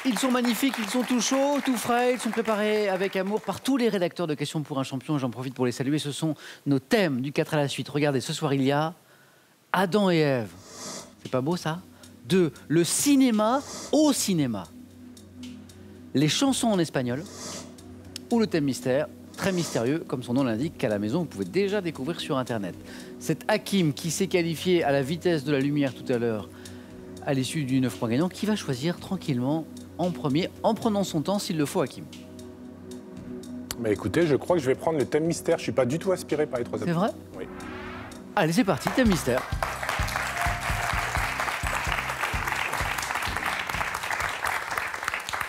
Ils sont magnifiques, ils sont tout chauds, tout frais, ils sont préparés avec amour par tous les rédacteurs de Questions pour un champion. J'en profite pour les saluer. Ce sont nos thèmes du 4 à la suite. Regardez, ce soir, il y a Adam et Ève. C'est pas beau, ça? 2. Le cinéma au cinéma. Les chansons en espagnol. Ou le thème mystère, très mystérieux, comme son nom l'indique, qu'à la maison, vous pouvez déjà découvrir sur Internet. C'est Hakim qui s'est qualifié à la vitesse de la lumière tout à l'heure, à l'issue du 9 points gagnant, qui va choisir tranquillement en premier, en prenant son temps s'il le faut, Hakim. Bah écoutez, je crois que je vais prendre le thème mystère. Je suis pas du tout aspiré par les trois options. C'est vrai? Oui. Allez, c'est parti, thème mystère.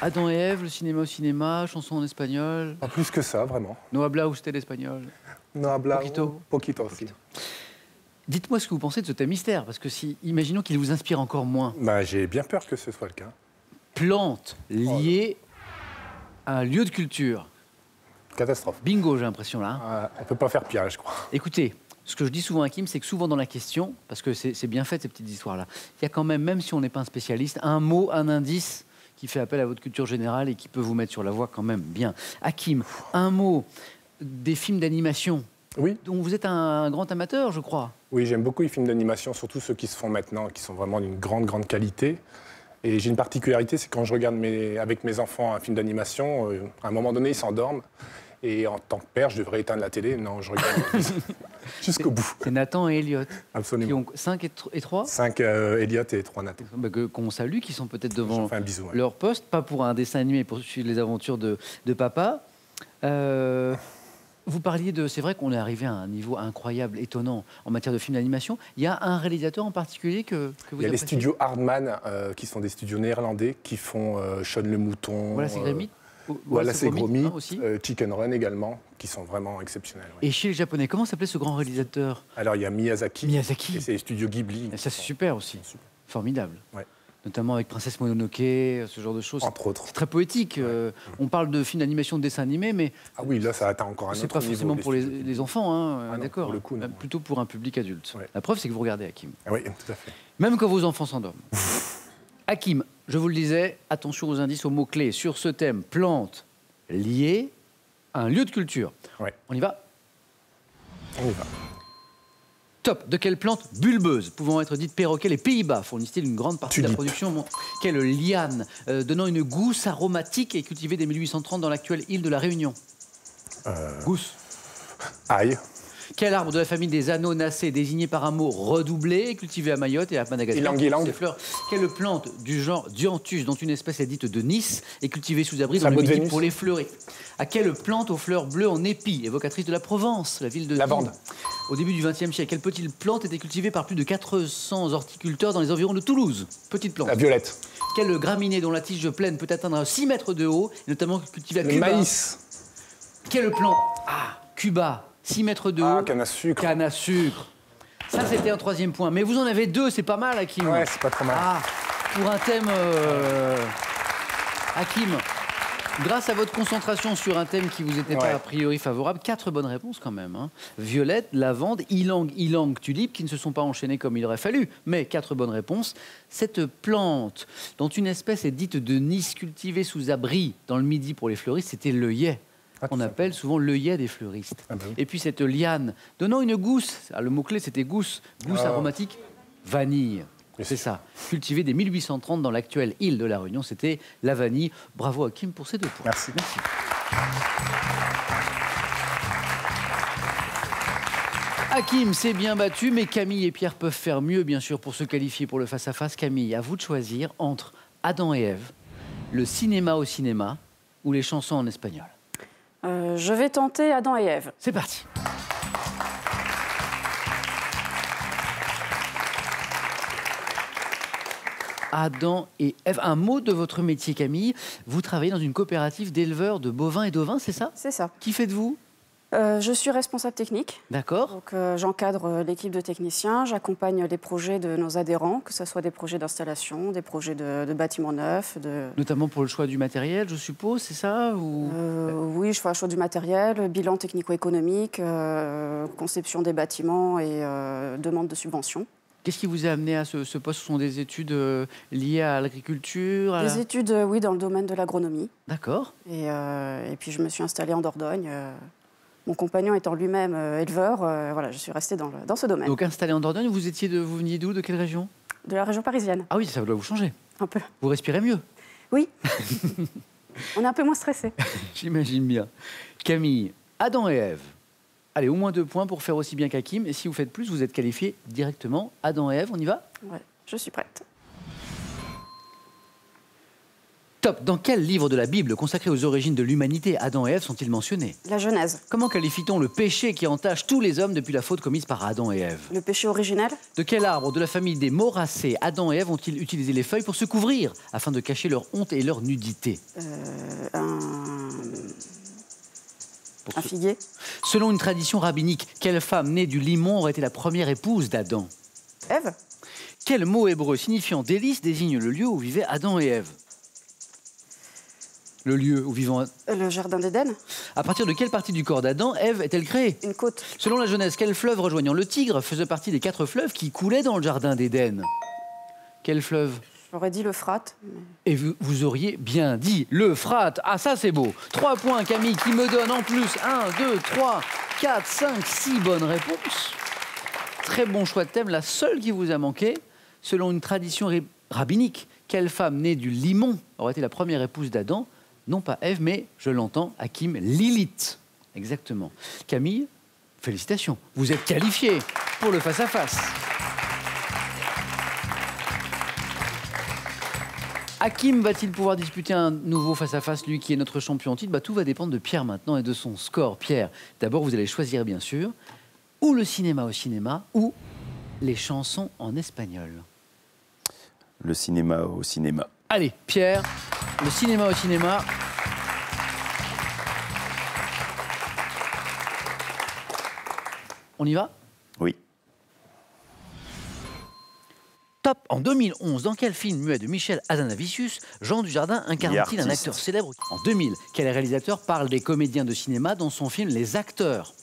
Adam et Ève, le cinéma au cinéma, chanson en espagnol. Pas plus que ça, vraiment. No habla usted l'espagnol. No habla Poquito. Poquito aussi. Dites-moi ce que vous pensez de ce thème mystère, parce que si, imaginons qu'il vous inspire encore moins. Bah, j'ai bien peur que ce soit le cas. Plantes liées à un lieu de culture. Catastrophe. Bingo, j'ai l'impression là. On peut pas faire pire, je crois. Écoutez, ce que je dis souvent à Hakim, c'est que souvent dans la question, parce que c'est bien fait ces petites histoires-là, il y a quand même si on n'est pas un spécialiste, un mot, un indice qui fait appel à votre culture générale et qui peut vous mettre sur la voie quand même bien. Hakim, un mot des films d'animation. Oui. Dont vous êtes un grand amateur, je crois. Oui, j'aime beaucoup les films d'animation, surtout ceux qui se font maintenant, qui sont vraiment d'une grande qualité. Et j'ai une particularité, c'est quand je regarde avec mes enfants un film d'animation, à un moment donné, ils s'endorment. Et en tant que père, je devrais éteindre la télé. Non, je regarde jusqu'au bout. C'est Nathan et Elliot. Absolument. Qui ont 5 et 3 5 Elliot et 3 Nathan. Qu'on salue, qui sont peut-être devant un bisou, ouais. leur poste, pas pour un dessin animé, pour suivre les aventures de papa. Vous parliez de... C'est vrai qu'on est arrivé à un niveau incroyable, étonnant, en matière de films d'animation. Il y a un réalisateur en particulier que vous appréciez? Il y a les studios Hardman, qui sont des studios néerlandais, qui font Sean le Mouton. Voilà, c'est Grémy. Voilà, c'est Gromy, aussi. Chicken Run également, qui sont vraiment exceptionnels. Oui. Et chez les Japonais, comment s'appelait ce grand réalisateur? Alors, il y a Miyazaki. Miyazaki. Et c'est les studios Ghibli. Et ça, c'est super aussi. Super. Formidable. Ouais. Notamment avec Princesse Mononoke, ce genre de choses. Entre autres. C'est très poétique. Ouais. On parle de films d'animation, de dessins animés, mais... Ah oui, là, ça atteint encore un autre niveau. C'est pas forcément pour les enfants, hein, d'accord. Plutôt pour un public adulte. Ouais. La preuve, c'est que vous regardez Hakim. Ah oui, tout à fait. Même quand vos enfants s'endorment. Hakim, je vous le disais, attention aux indices, aux mots-clés. Sur ce thème, plantes liées à un lieu de culture. Ouais. On y va? On y va. Top. De quelle plante bulbeuse pouvant être dite perroquet? Les Pays-Bas fournissent-ils une grande partie de la production? Quelle liane donnant une gousse aromatique et cultivée dès 1830 dans l'actuelle île de la Réunion? Gousse. Aïe. Quel arbre de la famille des anonacées désigné par un mot redoublé, cultivé à Mayotte et à Madagascar? Ylang-ylang. Ces fleurs. Quelle plante du genre Dianthus, dont une espèce est dite de Nice, est cultivée sous abri dans le Midi pour les fleurir? À quelle plante aux fleurs bleues en épi, évocatrice de la Provence, la ville de Lavande. Au début du XXe siècle, quelle petite plante était cultivée par plus de 400 horticulteurs dans les environs de Toulouse? Petite plante. La violette. Quelle graminée dont la tige pleine peut atteindre 6 mètres de haut, notamment cultivée à Cuba? Le maïs. Quelle plante? Cuba. 6 mètres de haut. Canne à sucre. Canne à sucre. Ça, c'était un troisième point. Mais vous en avez 2, c'est pas mal, Hakim. Ouais, c'est pas trop mal. Pour un thème... Hakim, grâce à votre concentration sur un thème qui vous était pas a priori favorable, 4 bonnes réponses quand même. Hein. Violette, lavande, ylang, tulipe, qui ne se sont pas enchaînées comme il aurait fallu. Mais 4 bonnes réponses. Cette plante, dont une espèce est dite de Nice, cultivée sous abri dans le Midi pour les fleuristes, c'était l'œillet. On appelle souvent l'œillet des fleuristes. Ah bah oui. Et puis cette liane, donnant une gousse, le mot-clé c'était gousse aromatique, vanille. C'est ça. Cultivée dès 1830 dans l'actuelle île de la Réunion, c'était la vanille. Bravo Hakim pour ces 2 points. Merci. Merci. Hakim s'est bien battu, mais Camille et Pierre peuvent faire mieux, bien sûr, pour se qualifier pour le face-à-face. Camille, à vous de choisir entre Adam et Ève, le cinéma au cinéma ou les chansons en espagnol. Je vais tenter Adam et Ève. C'est parti. Adam et Ève. Un mot de votre métier, Camille. Vous travaillez dans une coopérative d'éleveurs de bovins et d'ovins, c'est ça? C'est ça. Qui faites-vous? Je suis responsable technique. D'accord. Donc, j'encadre l'équipe de techniciens, j'accompagne les projets de nos adhérents, que ce soit des projets d'installation, des projets de bâtiments neufs. Notamment pour le choix du matériel, je suppose, c'est ça ou... Oui, je fais un choix du matériel, bilan technico-économique, conception des bâtiments et demande de subventions. Qu'est-ce qui vous a amené à ce poste? Ce sont des études liées à l'agriculture Des études, oui, dans le domaine de l'agronomie. D'accord. Et puis je me suis installée en Dordogne. Mon compagnon étant lui-même éleveur, voilà, je suis restée dans ce domaine. Donc installé en Dordogne, vous veniez d'où? De quelle région? De la région parisienne, Ah oui, ça doit vous changer. un peu. Vous respirez mieux. Oui, on est un peu moins stressé. J'imagine bien. Camille, Adam et Ève. Allez, au moins 2 points pour faire aussi bien qu'Hakim. Et si vous faites plus, vous êtes qualifiés directement. Adam et Ève, on y va? Ouais, je suis prête. Top. Dans quel livre de la Bible consacré aux origines de l'humanité Adam et Ève sont-ils mentionnés? La Genèse, Comment qualifie-t-on le péché qui entache tous les hommes depuis la faute commise par Adam et Ève? le péché originel, De quel arbre de la famille des moracées Adam et Ève ont-ils utilisé les feuilles pour se couvrir afin de cacher leur honte et leur nudité? un figuier, Selon une tradition rabbinique, quelle femme née du limon aurait été la première épouse d'Adam? Ève, Quel mot hébreu signifiant délice désigne le lieu où vivaient Adam et Ève? Le lieu où vivant... le jardin d'Éden, À partir de quelle partie du corps d'Adam Ève est-elle créée? une côte, Selon la Genèse, quel fleuve rejoignant le Tigre faisait partie des 4 fleuves qui coulaient dans le jardin d'Éden? Quel fleuve? j'aurais dit l'Euphrate. Mais... Et vous auriez bien dit l'Euphrate. Ah, ça, c'est beau. 3 points, Camille, qui me donne en plus 1, 2, 3, 4, 5, 6 bonnes réponses. Très bon choix de thème. La seule qui vous a manqué, selon une tradition rabbinique, quelle femme née du limon aurait été la première épouse d'Adam? Non pas Ève, mais, je l'entends, Hakim, Lilith. Exactement. Camille, félicitations. Vous êtes qualifiée pour le face-à-face. Hakim va-t-il pouvoir disputer un nouveau face-à-face, lui qui est notre champion en titre? Tout va dépendre de Pierre maintenant et de son score. Pierre, d'abord vous allez choisir bien sûr ou le cinéma au cinéma ou les chansons en espagnol. Le cinéma au cinéma. Allez, Pierre, le cinéma au cinéma. On y va? Oui. Top. En 2011, dans quel film muet de Michel Hazanavicius, Jean Dujardin incarne-t-il un acteur célèbre? En 2000, quel réalisateur parle des comédiens de cinéma dans son film Les Acteurs?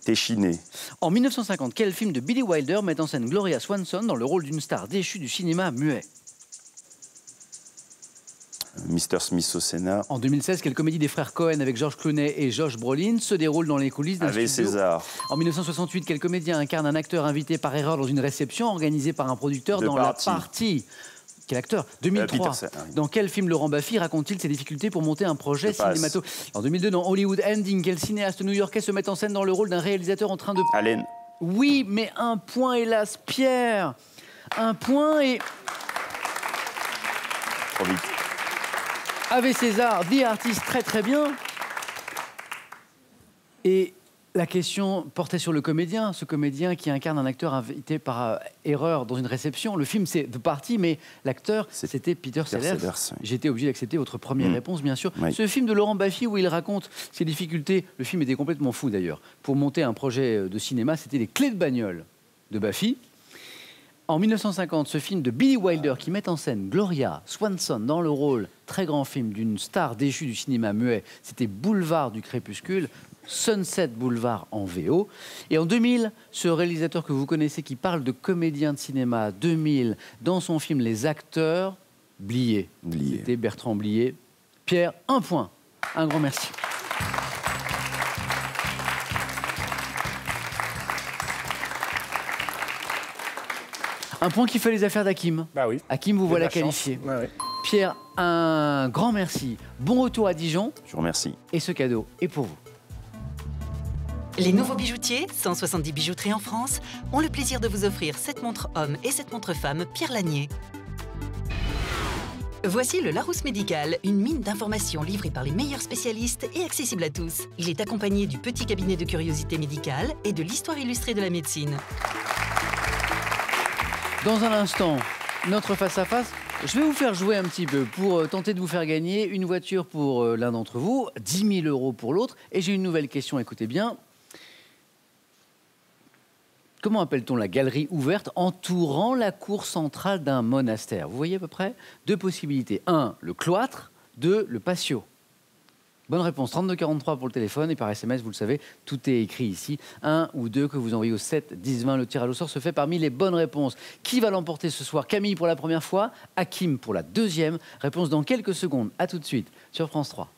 Téchiné. En 1950, quel film de Billy Wilder met en scène Gloria Swanson dans le rôle d'une star déchue du cinéma muet? Mr. Smith au Sénat. En 2016, quelle comédie des frères Cohen avec George Clooney et Josh Brolin se déroule dans les coulisses d'un Ave studio? César. En 1968, quel comédien incarne un acteur invité par erreur dans une réception organisée par un producteur dans la partie? Quel acteur? 2003. Dans quel film Laurent Baffy raconte-t-il ses difficultés pour monter un projet cinématographique? En 2002, dans Hollywood Ending, quel cinéaste new-yorkais se met en scène dans le rôle d'un réalisateur en train de... Allen. Oui, mais un point, hélas, Pierre. Un point et... Trop vite. Ave César, The Artist, très très bien. Et la question portait sur le comédien, ce comédien qui incarne un acteur invité par erreur dans une réception. Le film, c'est The Party, mais l'acteur, c'était Peter Sellers. Oui. J'étais obligé d'accepter votre première réponse, bien sûr. Oui. Ce film de Laurent Baffy, où il raconte ses difficultés, le film était complètement fou d'ailleurs. Pour monter un projet de cinéma, c'était Les Clés de bagnole de Baffy. En 1950, ce film de Billy Wilder qui met en scène Gloria Swanson dans le rôle, très grand film, d'une star déchue du cinéma muet, c'était Boulevard du Crépuscule, Sunset Boulevard en VO. Et en 2000, ce réalisateur que vous connaissez qui parle de comédien de cinéma, 2000, dans son film Les Acteurs, Blier. C'était Bertrand Blier. Pierre, 1 point. Un grand merci. Un point qui fait les affaires d'Hakim. Bah oui. Hakim, vous voilà La chance. qualifié. Ouais, ouais. Pierre, un grand merci. Bon retour à Dijon. Je vous remercie. Et ce cadeau est pour vous. Les nouveaux bijoutiers, 170 bijouteries en France, ont le plaisir de vous offrir cette montre homme et cette montre femme Pierre Lanier. Voici le Larousse Médical, une mine d'informations livrée par les meilleurs spécialistes et accessible à tous. Il est accompagné du petit cabinet de curiosité médicale et de l'histoire illustrée de la médecine. Dans un instant, notre face-à-face, je vais vous faire jouer un petit peu pour tenter de vous faire gagner une voiture pour l'un d'entre vous, 10 000 € pour l'autre. Et j'ai une nouvelle question, écoutez bien. Comment appelle-t-on la galerie ouverte entourant la cour centrale d'un monastère? Vous voyez à peu près 2 possibilités. 1, le cloître. 2, le patio. Bonne réponse, 3243 pour le téléphone et par SMS, vous le savez, tout est écrit ici. 1 ou 2 que vous envoyez au 7 10 20. Le tirage au sort se fait parmi les bonnes réponses. Qui va l'emporter ce soir? Camille pour la première fois, Hakim pour la deuxième. Réponse dans quelques secondes. À tout de suite sur France 3.